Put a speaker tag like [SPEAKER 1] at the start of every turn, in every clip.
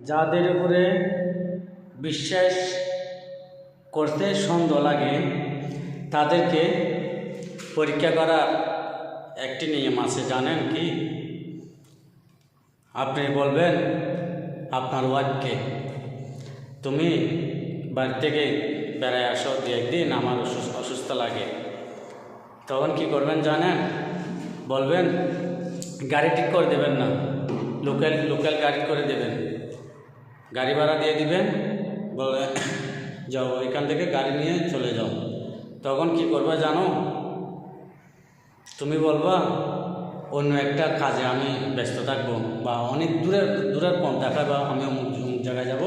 [SPEAKER 1] যাদের উপরে বিশ্বাস করতে সন্দেহ লাগে তাদেরকে পরীক্ষা করার একটি নিয়ম আছে, জানেন কি? আপনি বলবেন আপনার ওয়াইফকে, তুমি বাড়ি থেকে বেড়ায় আসো, দু একদিন আমার অসুস্থ লাগে। তখন কি করবেন জানেন? বলবেন গাড়ি ঠিক করে দেবেন না, লোকাল গাড়ি করে দেবেন, গাড়ি ভাড়া দিয়ে দিবেন, বলে যাও এখান থেকে গাড়ি নিয়ে চলে যাও। তখন কি করবে জানো? তুমি বলবা অন্য একটা কাজে আমি ব্যস্ত থাকবো, বা অনেক দূরের পথ দেখাবা, আমি অমুক জায়গায় যাব,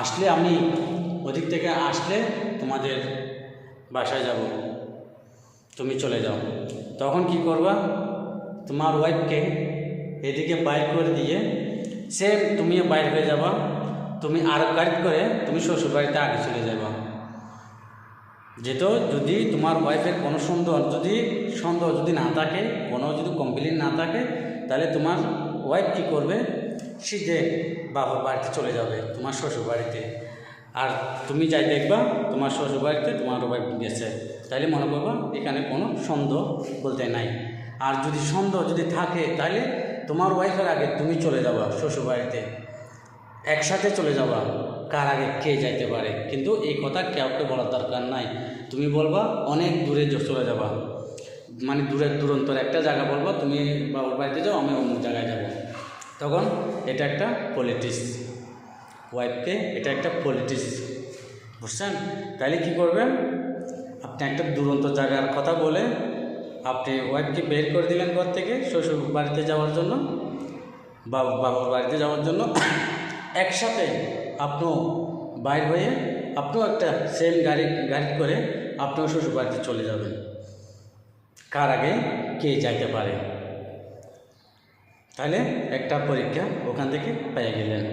[SPEAKER 1] আসলে আমি ওদিক থেকে আসলে তোমাদের বাসায় যাব, তুমি চলে যাও। তখন কি করবা? তোমার ওয়াইফকে এদিকে বাইর করে দিয়ে সেম তুমিও বাইর হয়ে যাবা, তুমি আর গাড়ি করে তুমি শ্বশুরবাড়িতে আগে চলে যাবা। যেহেতু যদি তোমার ওয়াইফের কোনো সন্দেহ যদি না থাকে, কোনো যদি কমপ্লেন না থাকে, তাহলে তোমার ওয়াইফ কী করবে? সে যে বাবার বাড়িতে চলে যাবে, তোমার শ্বশুরবাড়িতে। আর তুমি যাই দেখবা তোমার শ্বশুরবাড়িতে তোমার ওয়াইফ গেছে, তাহলে মনে করবা এখানে কোনো সন্দেহ বলতে নাই। আর যদি সন্দেহ যদি থাকে, তাহলে তোমার ওয়াইফের আগে তুমি চলে যাবা শ্বশুরবাড়িতে, একসাথে চলে যাবা, কার আগে কে যাইতে পারে। কিন্তু এই কথা কাউকে বলার দরকার নাই। তুমি বলবা অনেক দূরে চলে যাবা, মানে দূরান্তর একটা জায়গা বলবা, তুমি বাবার বাড়িতে যাও, আমি অন্য জায়গায় যাব। তখন এটা একটা পলিটিক্স, ওয়াইফকে এটা একটা পলিটিক্স, বুঝছেন? তাইলে কি করবেন? আপনি একটা দূরান্ত জায়গার কথা বলে আপনি ওয়াইফকে বের করে দিলেন ঘর থেকে শ্বশুর বাড়িতে যাওয়ার জন্য, বাবার বাড়িতে যাওয়ার জন্য। একসাথে আপনিও বাইর হয়ে আপনিও একটা সেম গাড়ি করে আপনিও শ্বশুর বাড়িতে চলে যাবেন, কার আগে কে যাইতে পারে। তাহলে একটা পরীক্ষা ওখান থেকে পেয়ে গেলেন।